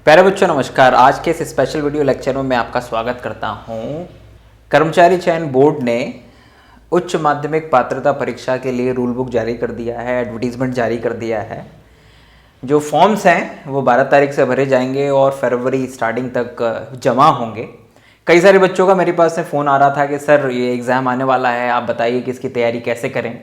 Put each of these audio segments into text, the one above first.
प्यारे बच्चों नमस्कार। आज के इस स्पेशल वीडियो लेक्चर में मैं आपका स्वागत करता हूं। कर्मचारी चयन बोर्ड ने उच्च माध्यमिक पात्रता परीक्षा के लिए रूल बुक जारी कर दिया है, एडवर्टीजमेंट जारी कर दिया है। जो फॉर्म्स हैं वो 12 तारीख से भरे जाएंगे और फरवरी स्टार्टिंग तक जमा होंगे। कई सारे बच्चों का मेरे पास में फ़ोन आ रहा था कि सर ये एग्ज़ाम आने वाला है, आप बताइए कि इसकी तैयारी कैसे करें,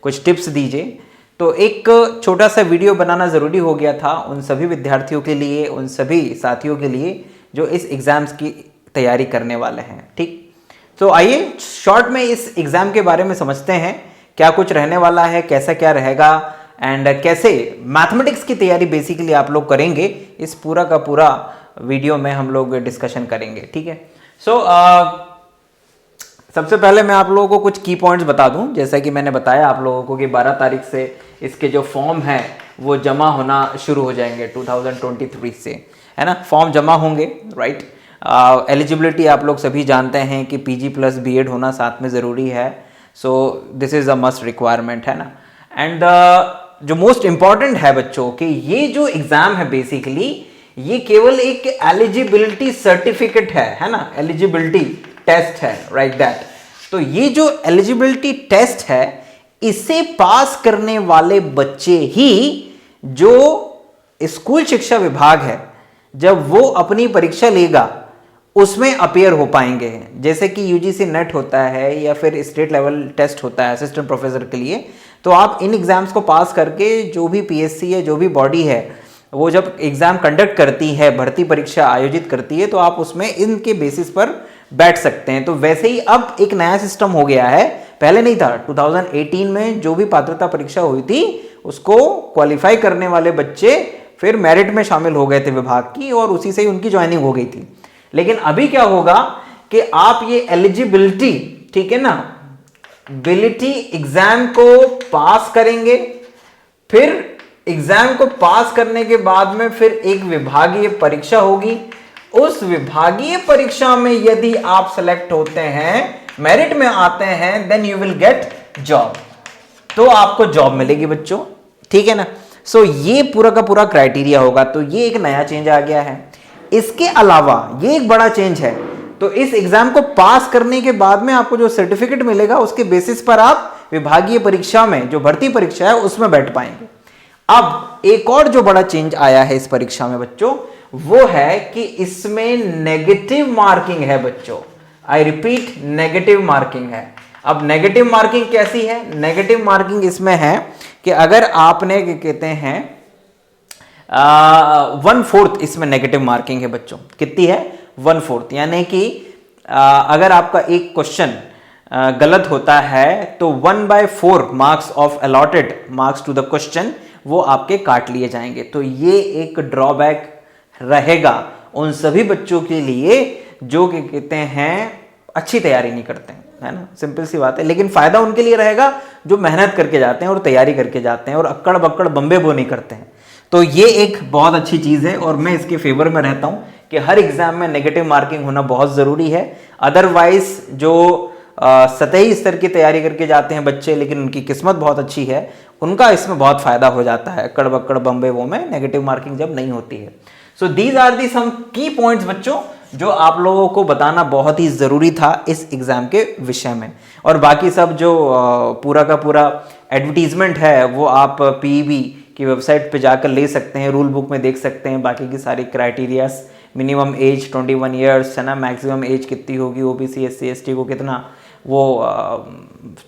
कुछ टिप्स दीजिए। तो एक छोटा सा वीडियो बनाना ज़रूरी हो गया था उन सभी विद्यार्थियों के लिए, उन सभी साथियों के लिए जो इस एग्ज़ाम्स की तैयारी करने वाले हैं। ठीक, तो आइए शॉर्ट में इस एग्ज़ाम के बारे में समझते हैं, क्या कुछ रहने वाला है, कैसा क्या रहेगा एंड कैसे मैथमेटिक्स की तैयारी बेसिकली आप लोग करेंगे। इस पूरा का पूरा वीडियो में हम लोग डिस्कशन करेंगे। ठीक है, सो सबसे पहले मैं आप लोगों को कुछ की पॉइंट्स बता दूं। जैसा कि मैंने बताया आप लोगों को कि 12 तारीख से इसके जो फॉर्म हैं वो जमा होना शुरू हो जाएंगे 2023 से, है ना। फॉर्म जमा होंगे, राइट। एलिजिबिलिटी आप लोग सभी जानते हैं कि पीजी प्लस बीएड होना साथ में ज़रूरी है। So this is a must requirement, है ना। एंड जो मोस्ट इम्पॉर्टेंट है बच्चों कि ये जो एग्ज़ाम है बेसिकली ये केवल एक एलिजिबिलिटी सर्टिफिकेट है ना, एलिजिबिलिटी टेस्ट है, राइट दैट। तो ये जो एलिजिबिलिटी टेस्ट है इसे पास करने वाले बच्चे ही जो स्कूल शिक्षा विभाग है जब वो अपनी परीक्षा लेगा उसमें अपीयर हो पाएंगे। जैसे कि यूजीसी नेट होता है या फिर स्टेट लेवल टेस्ट होता है असिस्टेंट प्रोफेसर के लिए, तो आप इन एग्जाम्स को पास करके जो भी पीएससी है, जो भी बॉडी है, वो जब एग्जाम कंडक्ट करती है, भर्ती परीक्षा आयोजित करती है, तो आप उसमें इनके बेसिस पर बैठ सकते हैं। तो वैसे ही अब एक नया सिस्टम हो गया है, पहले नहीं था। 2018 में जो भी पात्रता परीक्षा हुई थी उसको क्वालिफाई करने वाले बच्चे फिर मेरिट में शामिल हो गए थे विभाग की और उसी से ही उनकी ज्वाइनिंग हो गई थी। लेकिन अभी क्या होगा कि आप ये एलिजिबिलिटी, ठीक है ना, एबिलिटी एग्जाम को पास करेंगे, फिर एग्जाम को पास करने के बाद में फिर एक विभागीय परीक्षा होगी। उस विभागीय परीक्षा में यदि आप सेलेक्ट होते हैं, मेरिट में आते हैं, then you will get job. तो आपको जॉब मिलेगी बच्चों, ठीक है ना। सो ये पूरा का पूरा क्राइटेरिया होगा। तो ये एक नया चेंज आ गया है। इसके अलावा ये एक बड़ा चेंज है, तो इस एग्जाम को पास करने के बाद में आपको जो सर्टिफिकेट मिलेगा उसके बेसिस पर आप विभागीय परीक्षा में, जो भर्ती परीक्षा है, उसमें बैठ पाएंगे। अब एक और जो बड़ा चेंज आया है इस परीक्षा में बच्चों, वो है कि इसमें नेगेटिव मार्किंग है बच्चों। आई रिपीट, नेगेटिव मार्किंग है। अब नेगेटिव मार्किंग कैसी है? नेगेटिव मार्किंग इसमें है कि अगर आपने क्या कहते हैं 1/4 इसमें नेगेटिव मार्किंग है बच्चों। कितनी है? 1/4। यानी कि अगर आपका एक क्वेश्चन गलत होता है तो 1/4 marks of allotted marks to the question वो आपके काट लिए जाएंगे। तो ये एक ड्रॉबैक रहेगा उन सभी बच्चों के लिए जो कि कहते हैं अच्छी तैयारी नहीं करते हैं, है ना। सिंपल सी बात है। लेकिन फायदा उनके लिए रहेगा जो मेहनत करके जाते हैं और तैयारी करके जाते हैं और अक्कड़ बक्कड़ बम्बे बो नहीं करते हैं। तो ये एक बहुत अच्छी चीज़ है और मैं इसके फेवर में रहता हूँ कि हर एग्जाम में नेगेटिव मार्किंग होना बहुत ज़रूरी है। अदरवाइज जो सतही स्तर की तैयारी करके जाते हैं बच्चे लेकिन उनकी किस्मत बहुत अच्छी है, उनका इसमें बहुत फायदा हो जाता है अक्कड़ बक्कड़ बम्बे वो में नेगेटिव मार्किंग जब नहीं होती है। सो दीज आर दी सम की पॉइंट्स बच्चों जो आप लोगों को बताना बहुत ही ज़रूरी था इस एग्ज़ाम के विषय में। और बाकी सब जो पूरा का पूरा एडवर्टीजमेंट है वो आप पीईबी की वेबसाइट पे जाकर ले सकते हैं, रूल बुक में देख सकते हैं बाकी की सारी क्राइटेरियाज। मिनिमम एज 21 ईयर्स है ना, मैक्सिमम एज कितनी होगी, ओबीसी एससी एसटी को कितना वो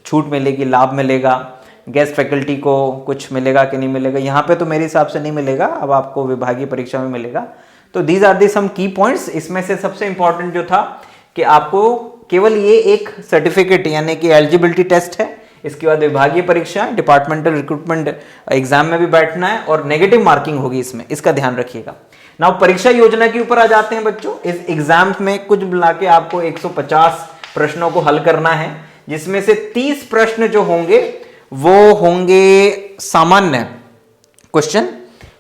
छूट मिलेगी, लाभ मिलेगा, गेस्ट फैकल्टी को कुछ मिलेगा कि नहीं मिलेगा। यहाँ पे तो मेरे हिसाब से नहीं मिलेगा, अब आपको विभागीय परीक्षा में मिलेगा। तो दीज आर दी सम की पॉइंट्स। इसमें से सबसे इंपॉर्टेंट जो था कि आपको केवल ये एक सर्टिफिकेट यानी कि एलिजिबिलिटी टेस्ट है, इसके बाद विभागीय परीक्षा, डिपार्टमेंटल रिक्रूटमेंट एग्जाम में भी बैठना है और नेगेटिव मार्किंग होगी इसमें, इसका ध्यान रखिएगा। नाउ परीक्षा योजना के ऊपर आ जाते हैं बच्चों। इस एग्जाम में कुछ मिला के आपको 150 प्रश्नों को हल करना है, जिसमें से 30 प्रश्न जो होंगे वो होंगे सामान्य क्वेश्चन,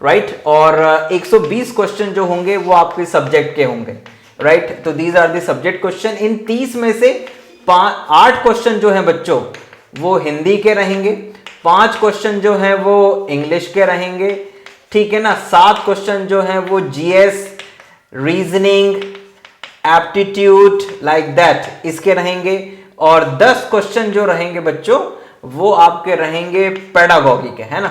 राइट, और 120 क्वेश्चन जो होंगे वो आपके सब्जेक्ट के होंगे, राइट। तो these are the subject question. इन 30 में से 8 क्वेश्चन जो हैं बच्चों वो हिंदी के रहेंगे, 5 क्वेश्चन जो हैं वो इंग्लिश के रहेंगे, ठीक है ना। 7 क्वेश्चन जो हैं वो GS reasoning, aptitude, like that इसके रहेंगे। और 10 क्वेश्चन जो रहेंगे बच्चों वो आपके रहेंगे पेडागॉगी के, है ना,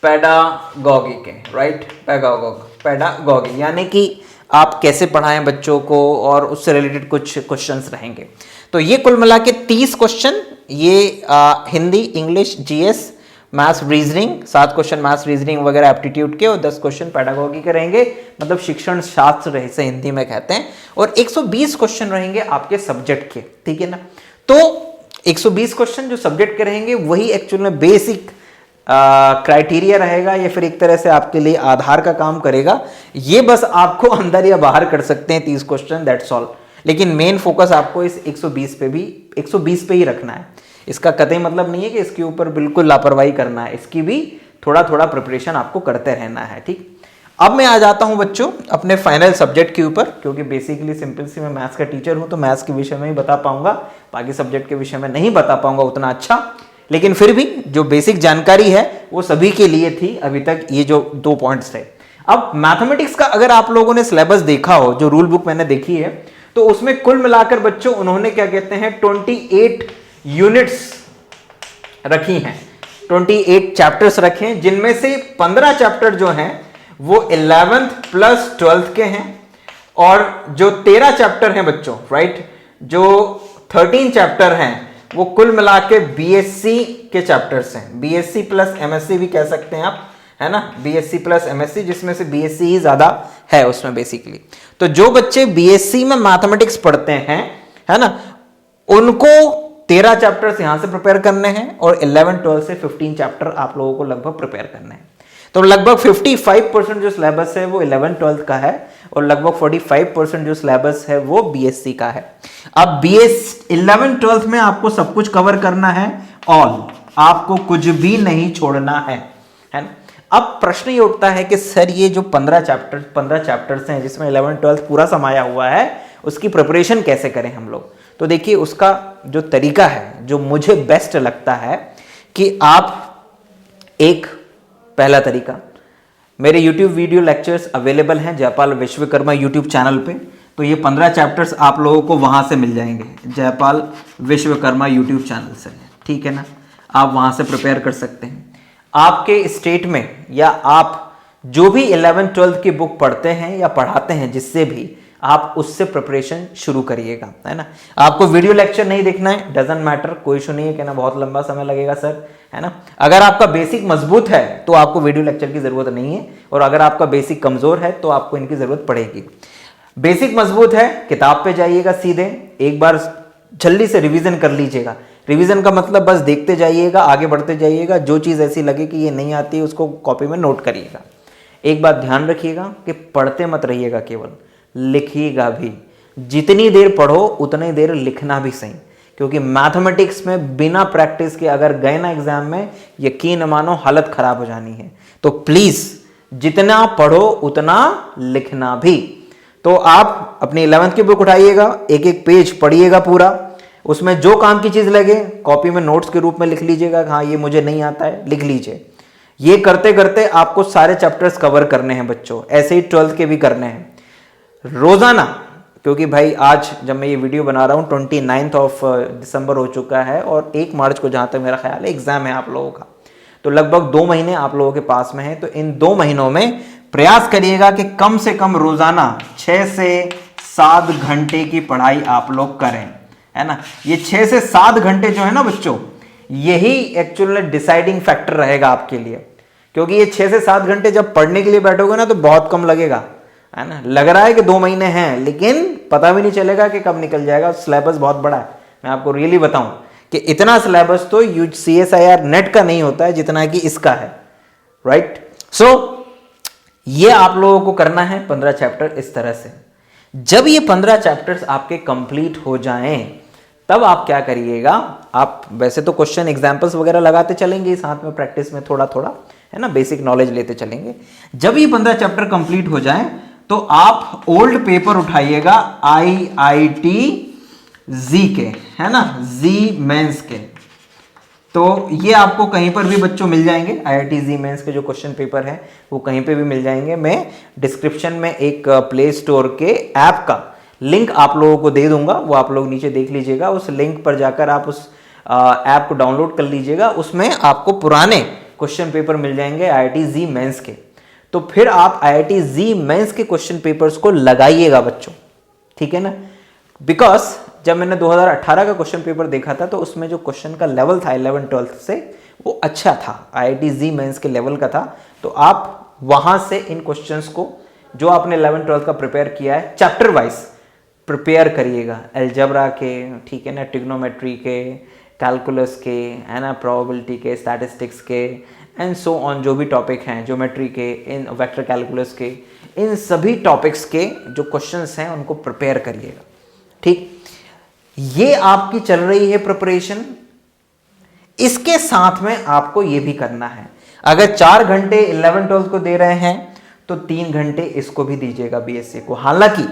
पेडागॉगी के, राइट, पेडागॉगी यानी कि आप कैसे पढ़ाएं बच्चों को, और उससे रिलेटेड कुछ क्वेश्चंस रहेंगे। तो ये कुल मिला के 30 क्वेश्चन, ये Hindi, English, GS, maths, reasoning, 7 question maths, reasoning वगैरह एप्टीट्यूड के, और 10 क्वेश्चन पेडागॉगी के रहेंगे, मतलब शिक्षण शास्त्र से हिंदी में कहते हैं। और 120 क्वेश्चन रहेंगे आपके सब्जेक्ट के, ठीक है ना। तो 120 क्वेश्चन जो सब्जेक्ट के रहेंगे वही एक्चुअल में बेसिक क्राइटेरिया रहेगा, या फिर एक तरह से आपके लिए आधार का काम करेगा। ये बस आपको अंदर या बाहर कर सकते हैं 30 क्वेश्चन, दैट्स ऑल। लेकिन मेन फोकस आपको इस 120 पे ही रखना है। इसका कतई मतलब नहीं है कि इसके ऊपर बिल्कुल लापरवाही करना है, इसकी भी थोड़ा थोड़ा प्रिपरेशन आपको करते रहना है, ठीक। अब मैं आ जाता हूं बच्चों अपने फाइनल सब्जेक्ट के ऊपर, क्योंकि बेसिकली सिंपल सी मैं मैथ्स का टीचर हूं, तो मैथ्स के विषय में ही बता पाऊंगा, बाकी सब्जेक्ट के विषय में नहीं बता पाऊंगा उतना अच्छा। लेकिन फिर भी जो बेसिक जानकारी है वो सभी के लिए थी अभी तक, ये जो 2 पॉइंट्स थे। अब मैथमेटिक्स का अगर आप लोगों ने सिलेबस देखा हो, जो रूल बुक मैंने देखी है, तो उसमें कुल मिलाकर बच्चों उन्होंने क्या कहते हैं 28 यूनिट्स रखी हैं, 28 चैप्टर्स रखे हैं, जिनमें से 15 चैप्टर जो हैं वो 11th प्लस 12th के हैं, और जो 13 चैप्टर हैं बच्चों, राइट, जो 13 चैप्टर हैं वो कुल मिला के बीएससी के चैप्टर्स हैं। बीएससी प्लस एमएससी भी कह सकते हैं आप, है ना, बीएससी प्लस एमएससी, जिसमें से बीएससी ही ज्यादा है उसमें बेसिकली। तो जो बच्चे बीएससी में मैथमेटिक्स पढ़ते हैं, है ना, उनको 13 चैप्टर्स यहां से प्रिपेयर करने हैं, और 11 12 से 15 चैप्टर आप लोगों को लगभग प्रिपेयर करने हैं। तो लगभग 55% जो सिलेबस है वो 11 12 का है, और लगभग 45% जो सिलेबस है वो बीएससी का है। अब बीएस 11 12 में आपको सब कुछ कवर करना है, ऑल, आपको कुछ भी नहीं छोड़ना है ना। अब प्रश्न ये उठता है कि सर ये जो 15 चैप्टर्स हैं जिसमें 11 12 पूरा समाया हुआ है, उसकी प्रिपरेशन कैसे करें हम लोग। तो देखिए उसका जो तरीका है, जो मुझे बेस्ट लगता है, कि आप एक पहला तरीका, मेरे YouTube वीडियो लेक्चर्स अवेलेबल हैं जयपाल विश्वकर्मा YouTube चैनल पे, तो ये 15 चैप्टर्स आप लोगों को वहां से मिल जाएंगे, जयपाल विश्वकर्मा YouTube चैनल से, ठीक है ना। आप वहां से प्रिपेयर कर सकते हैं। आपके स्टेट में, या आप जो भी 11 12 की बुक पढ़ते हैं या पढ़ाते हैं, जिससे भी आप उससे प्रिपरेशन शुरू करिएगा, है ना। आपको वीडियो लेक्चर नहीं देखना है, डजंट मैटर, कोई इशू नहीं है, कहना बहुत लंबा समय लगेगा सर, है ना। अगर आपका बेसिक मजबूत है तो आपको वीडियो लेक्चर की जरूरत नहीं है, और अगर आपका बेसिक कमजोर है तो आपको इनकी जरूरत पड़ेगी। बेसिक मजबूत है, किताब पे जाइएगा सीधे, एक बार जल्दी से रिवीजन कर लीजिएगा। रिवीजन का मतलब बस देखते जाइएगा, आगे बढ़ते जाइएगा, जो चीज ऐसी लगे कि ये नहीं आती है उसको कॉपी में नोट करिएगा। एक बात ध्यान रखिएगा कि पढ़ते मत रहिएगा, केवल लिखिएगा भी। जितनी देर पढ़ो उतनी देर लिखना भी सही, क्योंकि मैथमेटिक्स में बिना प्रैक्टिस के अगर गए ना एग्जाम में, यकीन मानो हालत खराब हो जानी है। तो प्लीज जितना पढ़ो उतना लिखना भी। तो आप अपनी 11th की बुक उठाइएगा, एक एक पेज पढ़िएगा पूरा, उसमें जो काम की चीज लगे कॉपी में नोट्स के रूप में लिख लीजिएगा, हाँ ये मुझे नहीं आता है, लिख लीजिए। ये करते करते आपको सारे चैप्टर्स कवर करने हैं बच्चों, ऐसे ही 12th के भी करने हैं रोजाना। क्योंकि भाई आज जब मैं ये वीडियो बना रहा हूँ 29 दिसंबर हो चुका है, और 1 मार्च को जहां तक मेरा ख्याल है एग्जाम है आप लोगों का, तो लगभग 2 महीने आप लोगों के पास में है। तो इन 2 महीनों में प्रयास करिएगा कि कम से कम रोजाना 6 से 7 घंटे की पढ़ाई आप लोग करें, है ना। ये 6 से 7 घंटे जो है ना बच्चों, यही एक्चुअली डिसाइडिंग फैक्टर रहेगा आपके लिए, क्योंकि ये 6 से 7 घंटे जब पढ़ने के लिए बैठोगे ना तो बहुत कम लगेगा, है ना। लग रहा है कि 2 महीने हैं, लेकिन पता भी नहीं चलेगा कि कब निकल जाएगा। सिलेबस बहुत बड़ा है, मैं आपको रियली बताऊं कि इतना सिलेबस तो CSIR नेट का नहीं होता है जितना कि इसका है, राइट। सो ये आप लोगों को करना है 15 चैप्टर इस तरह से। जब ये 15 चैप्टर्स आपके कंप्लीट हो जाएं, तब आप क्या करिएगा, आप वैसे तो क्वेश्चन एग्जांपल्स वगैरह लगाते चलेंगे साथ में, प्रैक्टिस में थोड़ा थोड़ा, है ना, बेसिक नॉलेज लेते चलेंगे। जब ये 15 चैप्टर कंप्लीट हो जाएं, तो आप ओल्ड पेपर उठाइएगा IIT जी के, है ना, जी मेंस के, तो ये आपको कहीं पर भी बच्चों मिल जाएंगे। IIT जी मेंस के जो क्वेश्चन पेपर है वो कहीं पे भी मिल जाएंगे। मैं डिस्क्रिप्शन में एक प्ले स्टोर के ऐप का लिंक आप लोगों को दे दूंगा, वो आप लोग नीचे देख लीजिएगा। उस लिंक पर जाकर आप उस ऐप को डाउनलोड कर लीजिएगा। उसमें आपको पुराने क्वेश्चन पेपर मिल जाएंगे IIT जी मेंस के। तो फिर आप IIT जी मेंस के क्वेश्चन पेपर्स को लगाइएगा बच्चों, ठीक है ना। बिकॉज जब मैंने 2018 का क्वेश्चन पेपर देखा था तो उसमें जो क्वेश्चन का लेवल था 11-12 से वो अच्छा था, IIT जी मेंस के लेवल का था। तो आप वहां से इन क्वेश्चंस को जो आपने 11-12 का प्रिपेयर किया है चैप्टर वाइज प्रिपेयर करिएगा। अलजेब्रा के, ठीक है ना, ट्रिग्नोमेट्री के, कैलकुलस के, है ना, प्रोबेबिलिटी के, स्टैटिस्टिक्स के एंड सो ऑन, जो भी टॉपिक हैं, ज्योमेट्री के, इन वेक्टर कैलकुलस के, इन सभी टॉपिक्स के जो क्वेश्चंस हैं उनको प्रिपेयर करिएगा, ठीक। ये आपकी चल रही है प्रिपरेशन। इसके साथ में आपको ये भी करना है, अगर 4 घंटे 11-12 को दे रहे हैं तो 3 घंटे इसको भी दीजिएगा BSc को। हालांकि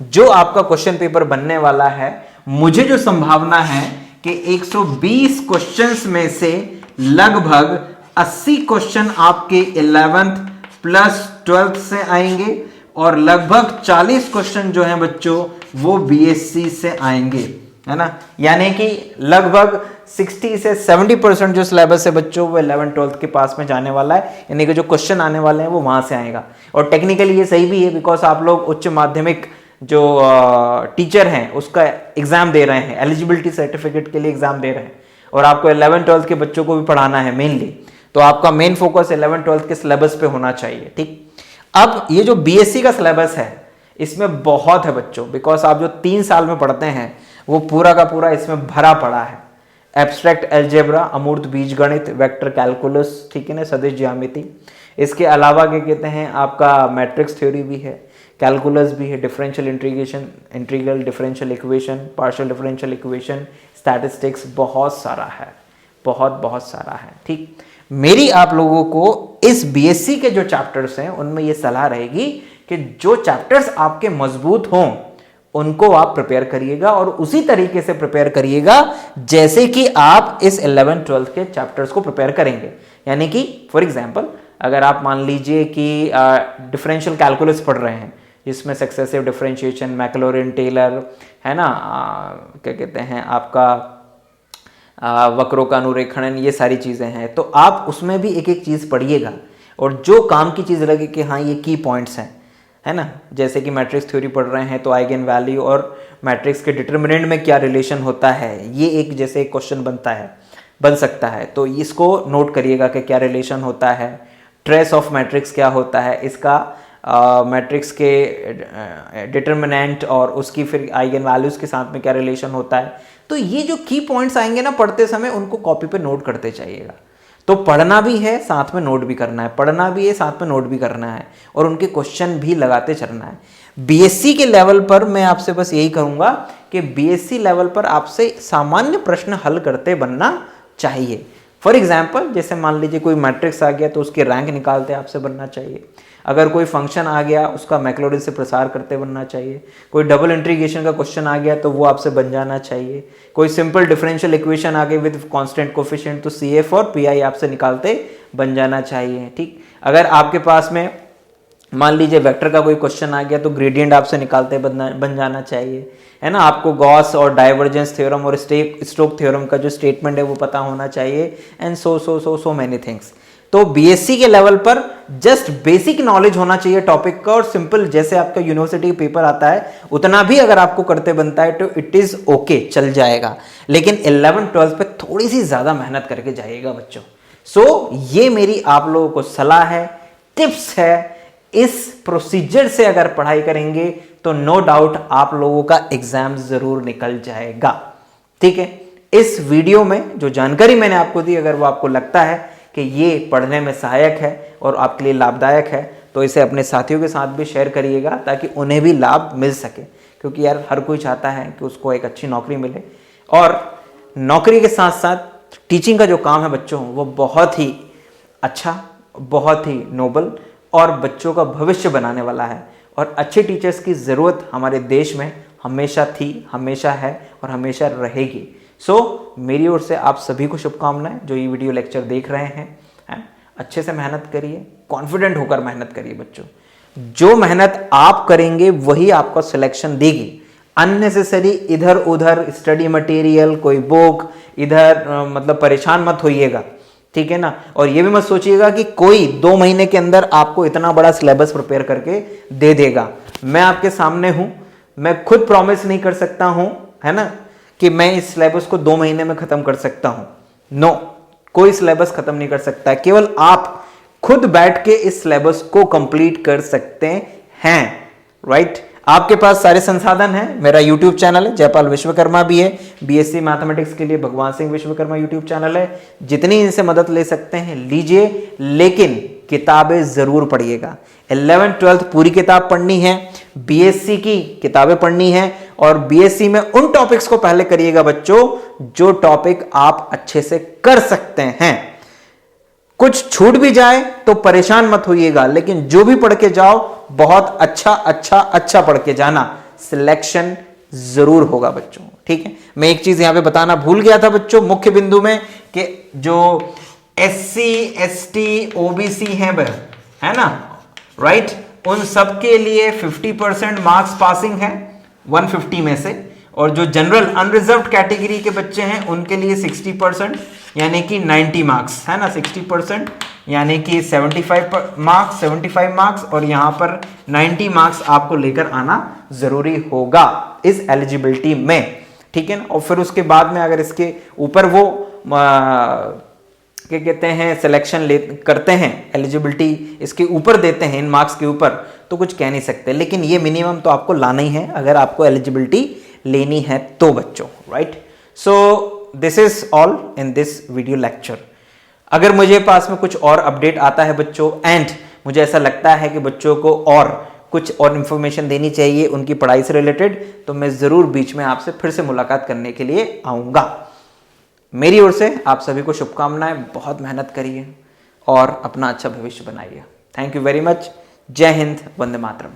जो आपका क्वेश्चन पेपर बनने वाला है, मुझे जो संभावना है कि 120 क्वेश्चंस में से लगभग 80 क्वेश्चन आपके 11th प्लस 12th से आएंगे और लगभग 40 क्वेश्चन जो हैं बच्चों वो BSc से आएंगे, है ना। यानी कि लगभग 60 से 70% जो सिलेबस है बच्चों वो 11-12 के पास में जाने वाला है, यानी कि जो क्वेश्चन आने वाले हैं वो वहां से आएगा। और टेक्निकली ये सही भी है, बिकॉज आप लोग उच्च माध्यमिक जो टीचर हैं उसका एग्जाम दे रहे हैं, एलिजिबिलिटी सर्टिफिकेट के लिए एग्जाम दे रहे हैं, और आपको 11-12 के बच्चों को भी पढ़ाना है मेनली। तो आपका मेन फोकस 11-12 के सिलेबस पे होना चाहिए, ठीक। अब ये जो BSc का सिलेबस है इसमें बहुत है बच्चों, बिकॉज आप जो 3 साल में पढ़ते हैं वो पूरा का पूरा इसमें भरा पड़ा है। एब्स्ट्रैक्ट अलजेब्रा, अमूर्त बीजगणित, वेक्टर कैलकुलस, ठीक है ना, सदिश ज्यामिति। इसके अलावा क्या कहते हैं, आपका मैट्रिक्स थ्योरी भी है, कैलकुलस भी है, differential integration, integral differential equation, partial differential equation, statistics, बहुत सारा है, बहुत सारा है, ठीक। मेरी आप लोगों को इस BSc के जो चैप्टर्स हैं उनमें ये सलाह रहेगी कि जो चैप्टर्स आपके मजबूत हों उनको आप प्रिपेयर करिएगा, और उसी तरीके से प्रिपेयर करिएगा जैसे कि आप इस 11-12 के चैप्टर्स को प्रिपेयर करेंगे। यानी कि फॉर एग्जांपल अगर आप मान लीजिए कि डिफरेंशियल कैलकुलस पढ़ रहे हैं जिसमें सक्सेसिव डिफरेंशिएशन, मैक्लॉरिन टेलर, है ना, क्या कहते हैं आपका वक्रों का अनुरेखण, ये सारी चीज़ें हैं, तो आप उसमें भी एक एक चीज़ पढ़िएगा और जो काम की चीज़ लगे कि हाँ ये की पॉइंट्स हैं, है ना। जैसे कि मैट्रिक्स थ्योरी पढ़ रहे हैं तो आइगन वैल्यू और मैट्रिक्स के डिटरमिनेंट में क्या रिलेशन होता है, ये एक जैसे एक क्वेश्चन बन सकता है, तो इसको नोट करिएगा कि क्या रिलेशन होता है। ट्रेस ऑफ मैट्रिक्स क्या होता है, इसका मैट्रिक्स के डिटरमिनेंट और उसकी फिर आइगन वैल्यूज़ के साथ में क्या रिलेशन होता है। तो ये जो की पॉइंट्स आएंगे ना पढ़ते समय, उनको कॉपी पे नोट करते जाइएगा। तो पढ़ना भी है साथ में नोट भी करना है, पढ़ना भी है साथ में नोट भी करना है, और उनके क्वेश्चन भी लगाते चलना है। BSc के लेवल पर मैं आपसे बस यही कहूँगा कि BSc लेवल पर आपसे सामान्य प्रश्न हल करते बनना चाहिए। फॉर एग्जाम्पल जैसे मान लीजिए कोई मैट्रिक्स आ गया तो उसके रैंक निकालते आपसे बनना चाहिए। अगर कोई फंक्शन आ गया उसका मैक्लॉरिन से प्रसार करते बनना चाहिए। कोई डबल इंटीग्रेशन का क्वेश्चन आ गया तो वो आपसे बन जाना चाहिए। कोई सिंपल डिफरेंशियल इक्वेशन आ गई विद कांस्टेंट कोफिशिएंट तो CF और PI आपसे निकालते बन जाना चाहिए, ठीक। अगर आपके पास में मान लीजिए वेक्टर का कोई क्वेश्चन आ गया तो ग्रेडियंट आपसे निकालते बन जाना चाहिए, है ना। आपको गॉस और डाइवर्जेंस थ्योरम और स्टोक थ्योरम का जो स्टेटमेंट है वो पता होना चाहिए, एंड सो मेनी थिंग्स। तो BSc के लेवल पर जस्ट बेसिक नॉलेज होना चाहिए टॉपिक का, और सिंपल जैसे आपका यूनिवर्सिटी का पेपर आता है उतना भी अगर आपको करते बनता है तो इट इज ओके, चल जाएगा। लेकिन 11-12 पे थोड़ी सी ज्यादा मेहनत करके जाइएगा बच्चों। सो ये मेरी आप लोगों को सलाह है, टिप्स है। इस प्रोसीजर से अगर पढ़ाई करेंगे तो नो डाउट आप लोगों का एग्जाम जरूर निकल जाएगा, ठीक है। इस वीडियो में जो जानकारी मैंने आपको दी, अगर वो आपको लगता है कि ये पढ़ने में सहायक है और आपके लिए लाभदायक है, तो इसे अपने साथियों के साथ भी शेयर करिएगा ताकि उन्हें भी लाभ मिल सके। क्योंकि यार हर कोई चाहता है कि उसको एक अच्छी नौकरी मिले, और नौकरी के साथ साथ टीचिंग का जो काम है बच्चों वो बहुत ही अच्छा, बहुत ही नोबल और बच्चों का भविष्य बनाने वाला है। और अच्छे टीचर्स की ज़रूरत हमारे देश में हमेशा थी, हमेशा है और हमेशा रहेगी। सो मेरी ओर से आप सभी को शुभकामनाएं जो ये वीडियो लेक्चर देख रहे हैं। अच्छे से मेहनत करिए, कॉन्फिडेंट होकर मेहनत करिए बच्चों। जो मेहनत आप करेंगे वही आपको सिलेक्शन देगी। अननेसेसरी इधर उधर स्टडी मटेरियल, कोई बुक इधर मतलब परेशान मत होइएगा, ठीक है ना। और ये भी मत सोचिएगा कि कोई 2 महीने के अंदर आपको इतना बड़ा सिलेबस प्रिपेयर करके दे देगा। मैं आपके सामने हूं, मैं खुद प्रॉमिस नहीं कर सकता हूं, है ना, कि मैं इस सिलेबस को 2 महीने में खत्म कर सकता हूं। नो, कोई सिलेबस खत्म नहीं कर सकता है, केवल आप खुद बैठ के इस सिलेबस को कंप्लीट कर सकते हैं, राइट। आपके पास सारे संसाधन हैं। मेरा YouTube चैनल है, जयपाल विश्वकर्मा भी है। BSc मैथमेटिक्स के लिए भगवान सिंह विश्वकर्मा YouTube चैनल है। जितनी इनसे मदद ले सकते हैं लीजिए, लेकिन किताबें जरूर पढ़िएगा। 11th 12th पूरी किताब पढ़नी है, BSc की किताबें पढ़नी है, और BSc में उन टॉपिक्स को पहले करिएगा बच्चों जो टॉपिक आप अच्छे से कर सकते हैं। कुछ छूट भी जाए तो परेशान मत होइएगा, लेकिन जो भी पढ़ के जाओ बहुत अच्छा पढ़ के जाना, सिलेक्शन जरूर होगा बच्चों, ठीक है। मैं एक चीज यहां पे बताना भूल गया था बच्चों मुख्य बिंदु में, कि जो SC ST OBC है ना, राइट, उन सब के लिए 50% मार्क्स पासिंग है 150 में से, और जो जनरल अनरिजर्व्ड कैटेगरी के बच्चे हैं उनके लिए 60% यानी कि 90 मार्क्स, है ना, 60% यानी कि 75 मार्क्स, और यहां पर 90 मार्क्स आपको लेकर आना जरूरी होगा इस एलिजिबिलिटी में, ठीक है ना। और फिर उसके बाद में अगर इसके ऊपर वो क्या कहते हैं सिलेक्शन करते हैं, एलिजिबिलिटी इसके ऊपर देते हैं, इन मार्क्स के ऊपर, तो कुछ कह नहीं सकते, लेकिन ये मिनिमम तो आपको लाना ही है अगर आपको एलिजिबिलिटी लेनी है तो बच्चों, right. So this is all in this video lecture. अगर मुझे पास में कुछ और अपडेट आता है बच्चों, एंड मुझे ऐसा लगता है कि बच्चों को और कुछ और इंफॉर्मेशन देनी चाहिए उनकी पढ़ाई से रिलेटेड, तो मैं जरूर बीच में आपसे फिर से मुलाकात करने के लिए आऊंगा। मेरी ओर से आप सभी को शुभकामनाएं, बहुत मेहनत करिए और अपना अच्छा भविष्य बनाइए। Thank you very much. जय हिंद, वंदे मातरम।